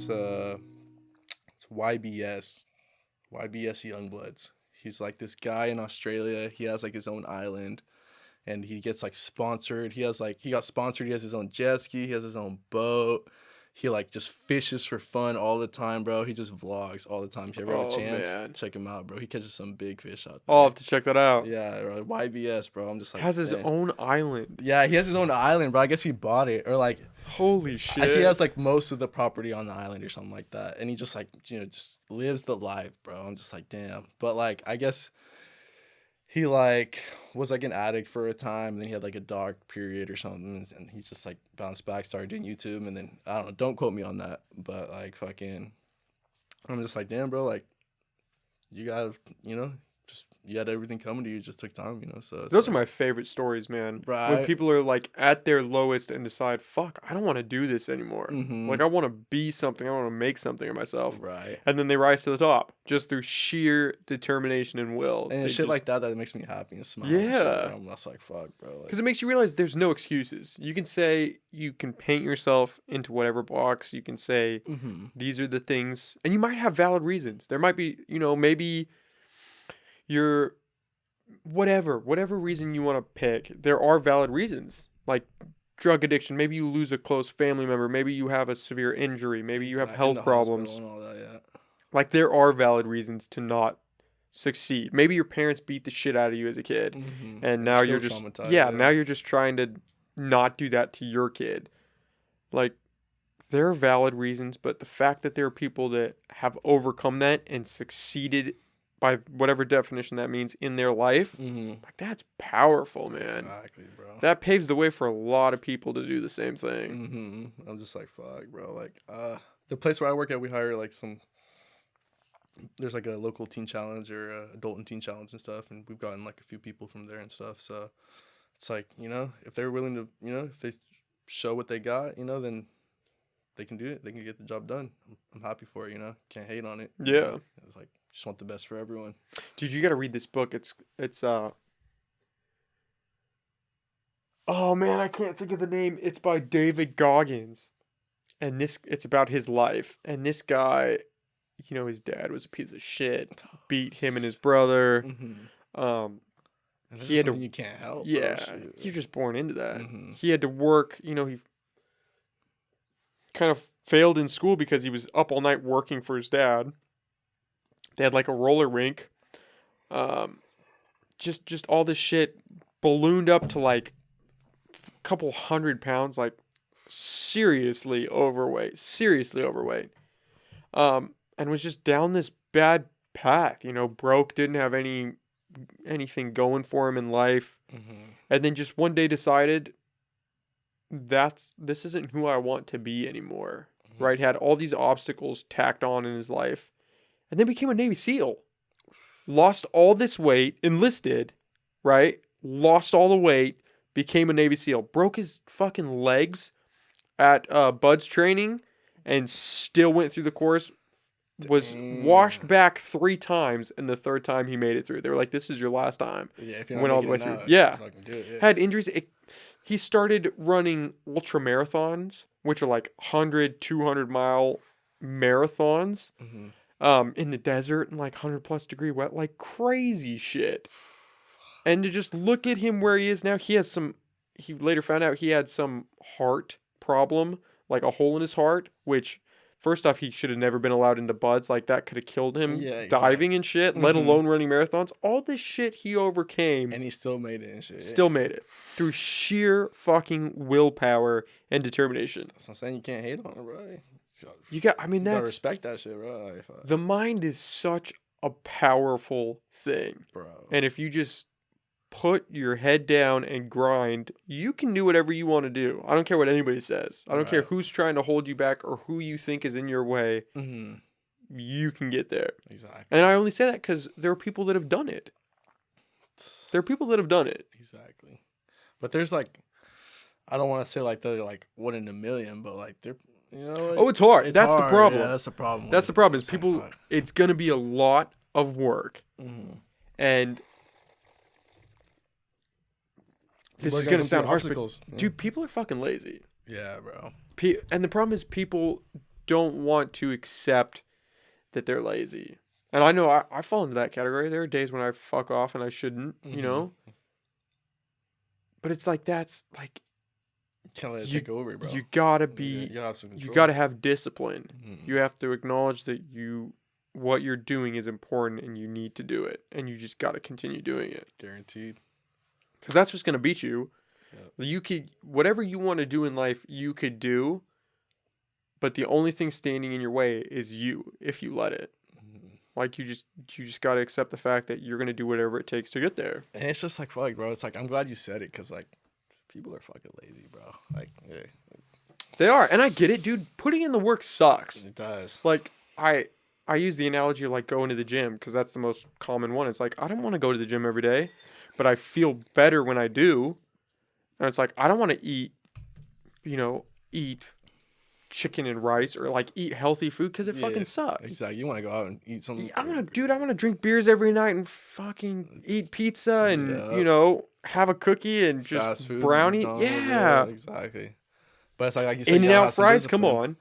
It's YBS Youngbloods. He's like this guy in Australia. He has like his own island, and he gets like sponsored. He got sponsored. He has his own jet ski. He has his own boat. He like just fishes for fun all the time, bro. He just vlogs all the time. If you ever have a Oh chance, man, check him out, bro. He catches some big fish out I'll there. have to check that out. Yeah, bro. YBS, bro. I'm just like, Has his man. own island. Yeah, he has his own island, bro. I guess he bought it, or like Holy shit. he has like most of the property on the island or something like that, and he just like just lives the life, bro. I'm just like, damn. But like, I guess he like was like an addict for a time, and then he had like a dark period or something, and he just like bounced back, started doing YouTube, and then I don't know, don't quote me on that, but like fucking, I'm just like, damn, bro, like you got just you had everything coming to you, it just took time, so it's Those are like, my favorite stories, man. When right, people are like at their lowest and decide, fuck, I don't want to do this anymore. mm-hmm, Like, I want to be something. I want to make something of myself. right. And then they rise to the top just through sheer determination and will. And They shit just, like that makes me happy and smile. And shit, yeah. bro. I'm just like, fuck, bro. Because it makes you realize there's no excuses. You can say, you can paint yourself into whatever box. You can say, mm-hmm. these are the things. And you might have valid reasons. There might be, maybe you're whatever reason you want to pick, there are valid reasons, like drug addiction. Maybe you lose a close family member. Maybe you have a severe injury. Maybe you have In health the problems. hospital and all that, yeah. Like, there are valid reasons to not succeed. Maybe your parents beat the shit out of you as a kid, Mm-hmm. and now still you're just traumatized, now you're just trying to not do that to your kid. Like, there are valid reasons, but the fact that there are people that have overcome that and succeeded by whatever definition that means in their life, Mm-hmm. like, that's powerful, man. Exactly, bro. That paves the way for a lot of people to do the same thing. Mm-hmm. I'm just like, fuck, bro. Like, the place where I work at, we hire like there's like a local teen challenge or adult and teen challenge and stuff, and we've gotten like a few people from there and stuff. So it's like, if they're willing to, if they show what they got, then they can do it. They can get the job done. I'm happy for it, Can't hate on it. Yeah. It's like, just want the best for everyone. Dude, you got to read this book. It's oh man, I can't think of the name. It's by David Goggins. And it's about his life. And this guy, his dad was a piece of shit. Beat him and his brother. Mm-hmm. Um And he had to, you can't help. yeah, Bro, you're just born into that. Mm-hmm. He had to work, he kind of failed in school because he was up all night working for his dad. They had like a roller rink. Just all this shit ballooned up to like a couple 100 pounds, like seriously overweight. And was just down this bad path, broke, didn't have anything going for him in life. Mm-hmm. And then just one day decided this isn't who I want to be anymore. Mm-hmm. Right? Had all these obstacles tacked on in his life. And then became a Navy SEAL. Lost all this weight, enlisted, right? Lost all the weight, became a Navy SEAL. Broke his fucking legs at Bud's training and still went through the course. Was washed back 3 times, and the 3rd time he made it through. They were like, this is your last time. Yeah, if you're not went all the way making it through. now, Yeah. fucking do it, yeah. Had injuries. He started running ultra marathons, which are like 100, 200 mile marathons. Mm-hmm. In the desert and like 100+ degree wet, like crazy shit. And to just look at him where he is now, he later found out he had some heart problem, like a hole in his heart, which first off, he should have never been allowed into buds. Like, that could have killed him. Yeah, exactly. Diving and shit, let alone running marathons. All this shit he overcame. And he still made it and shit. Still made it. Through sheer fucking willpower and determination. That's what I'm saying. You can't hate on it, bro. You gotta respect that shit, bro. The mind is such a powerful thing. Bro. And if you just put your head down and grind, you can do whatever you want to do. I don't care what anybody says. I don't care who's trying to hold you back or who you think is in your way. Mm-hmm. You can get there. Exactly. And I only say that because there are people that have done it. Exactly. But there's like, I don't want to say like they're like 1 in a million, but like they're, like, it's hard. That's the problem. Yeah, that's the problem. That's the problem is people, it's going to be a lot of work. Mm-hmm. And this is going to sound harsh, but dude, people are fucking lazy. Yeah, bro. And the problem is people don't want to accept that they're lazy. And I know I fall into that category. There are days when I fuck off and I shouldn't, you Mm-hmm. know? But it's like that's like Can't let it you take over, bro. you gotta You be gotta have some you control. gotta have discipline. Mm-hmm. You have to acknowledge that what you're doing is important and you need to do it. And you just gotta continue doing it. Guaranteed. Because that's what's gonna beat you. Yep. You could whatever you want to do in life, you could do, but the only thing standing in your way is you if you let it. Mhm. Like you just got to accept the fact that you're going to do whatever it takes to get there. And it's just like, fuck, bro. It's like, I'm glad you said it because, like, people are fucking lazy, bro. Like, yeah, They are, and I get it, dude. Putting in the work sucks. it does. Like I use the analogy of like going to the gym because that's the most common one. It's like I don't want to go to the gym every day, but I feel better when I do. And it's like I don't want to eat chicken and rice or like eat healthy food because it fucking sucks. Exactly. You want to go out and eat something. I want to drink beers every night and fucking eat pizza and have a cookie and just fast food, brownie. McDonald's, Yeah. Exactly. But it's like you said, In you and gotta out have some fries, come discipline. on.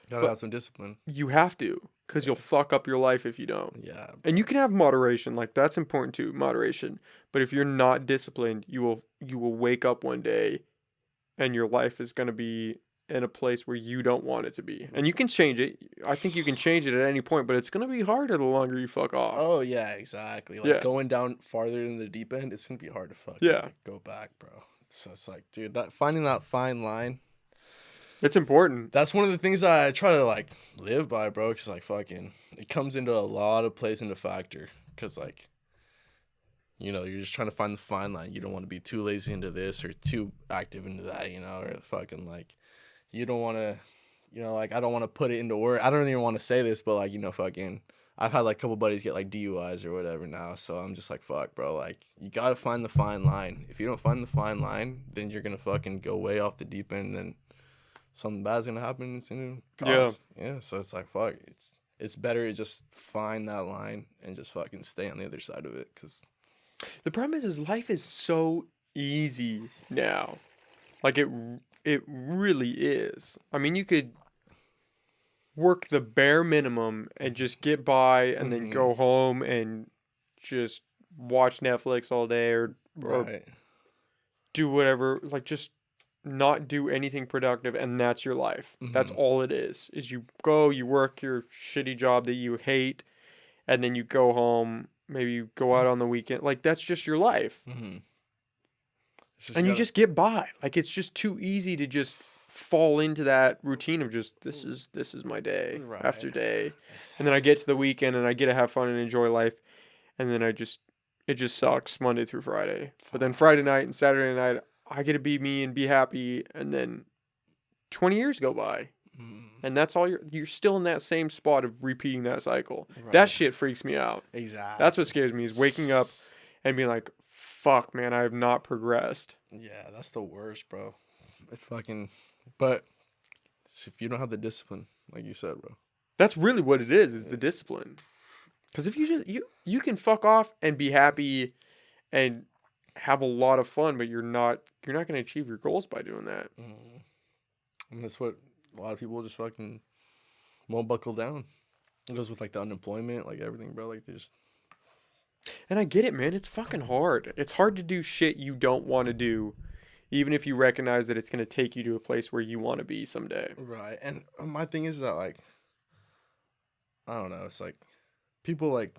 Gotta But have some discipline. you have to because you'll fuck up your life if you don't. Yeah. Bro. And you can have moderation, like that's important too, moderation. But if you're not disciplined, you will wake up one day and your life is going to be in a place where you don't want it to be. And you can change it. I think you can change it at any point, but it's going to be harder the longer you fuck off. Oh yeah, exactly. Like Yeah. going down farther in the deep end, it's gonna be hard to fucking Yeah. go back, bro. So it's like, dude, that finding that fine line. It's important. That's one of the things that I try to like live by, bro. Cause like fucking, it comes into a lot of plays into factor. Cause like, you're just trying to find the fine line. You don't want to be too lazy into this or too active into that, or fucking like, you don't want to, like I don't want to put it into work. I don't even want to say this, but like, fucking, I've had like a couple buddies get like DUIs or whatever now. So I'm just like, fuck, bro. Like, you got to find the fine line. If you don't find the fine line, then you're going to fucking go way off the deep end and something bad's gonna happen. It's gonna cause. Yeah. So it's like fuck. It's better to just find that line and just fucking stay on the other side of it. Cause The problem is life is so easy now. Like it really is. I mean, you could work the bare minimum and just get by and then go home and just watch Netflix all day or right. do whatever, like just not do anything productive and that's your life. That's all it is you go, you work your shitty job that you hate, and then you go home, maybe you go out on the weekend. Like that's just your life. And you just get by. Like it's just too easy to just fall into that routine of just this is my day after day. And then I get to the weekend and I get to have fun and enjoy life. And then it just sucks Monday through Friday. But then Friday night and Saturday night I get to be me and be happy, and then 20 years go by. And that's all you're still in that same spot of repeating that cycle. Right. That shit freaks me out. Exactly. That's what scares me, is waking up and being like, fuck, man, I have not progressed. Yeah, that's the worst, bro. But if you don't have the discipline, like you said, bro. That's really what it is the discipline. Because if you can fuck off and be happy and have a lot of fun, but you're not going to achieve your goals by doing that. And that's what a lot of people just fucking won't buckle down. It goes with like the unemployment, like everything, bro. Like they just. And I get it, man. It's fucking hard. It's hard to do shit you don't want to do, even if you recognize that it's going to take you to a place where you want to be someday. Right. And my thing is that, like, I don't know. It's like people like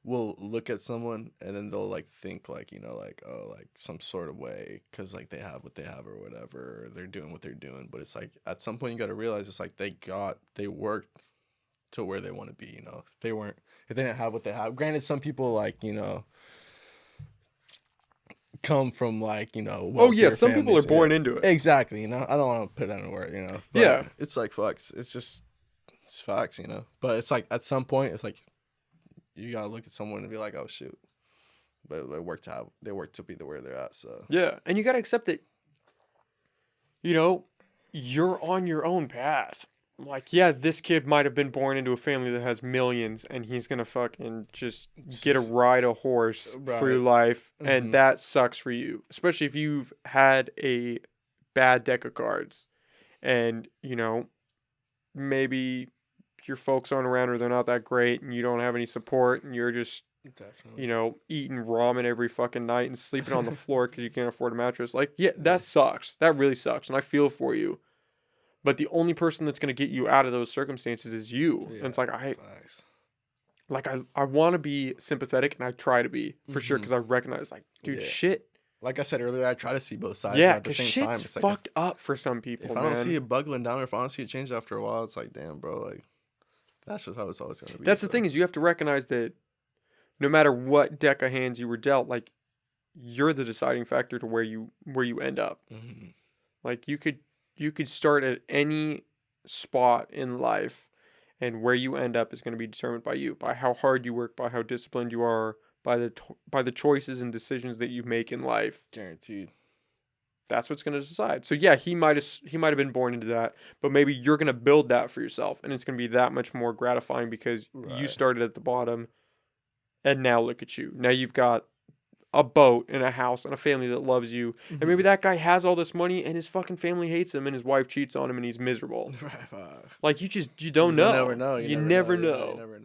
will look at someone and then they'll like think like, like, oh, like some sort of way because like they have what they have or whatever, or they're doing what they're doing. But it's like at some point you got to realize it's like they worked to where they want to be. If they didn't have what they have. Granted, some people like, come from like, oh yeah, some people are born into it. Exactly. I don't want to put that in a word, but yeah, it's like fuck. It's facts, But it's like at some point it's like you gotta look at someone and be like, oh shoot, but they work to be where they're at. So yeah, and you gotta accept that. You're on your own path. Like, yeah, this kid might have been born into a family that has millions, and he's gonna fucking just get to ride a horse through life, and that sucks for you, especially if you've had a bad deck of cards, and maybe your folks aren't around or they're not that great and you don't have any support and you're just, Definitely. you know, eating ramen every fucking night and sleeping on the floor because you can't afford a mattress. Like, yeah, that sucks. That really sucks. And I feel for you. But the only person that's going to get you out of those circumstances is you. And it's Yeah. like, Facts. I want to be sympathetic and I try to be for sure Mhm. because I recognize, like, dude, Yeah. shit. Like I said earlier, I try to see both sides, Yeah, but at the because same time, shit's it's like fucked up for some people, if I don't see man. it buckling down or if I don't see it change after a while, it's like, damn, bro, like that's just how it's always gonna be. That's the So thing is you have to recognize that no matter what deck of hands you were dealt, like, you're the deciding factor to where you end up. mhm. Like you could start at any spot in life and where you end up is going to be determined by you, by how hard you work, by how disciplined you are, by the choices and decisions that you make in life. Guaranteed. That's what's going to decide. So yeah, he might have been born into that, but maybe you're going to build that for yourself and it's going to be that much more gratifying because you Right. started at the bottom and now look at you. Now you've got a boat and a house and a family that loves you. And maybe Mhm. that guy has all this money and his fucking family hates him and his wife cheats on him and he's miserable. Right. Like you don't You'll never know. know. You You never know. never Yeah, you know. never know.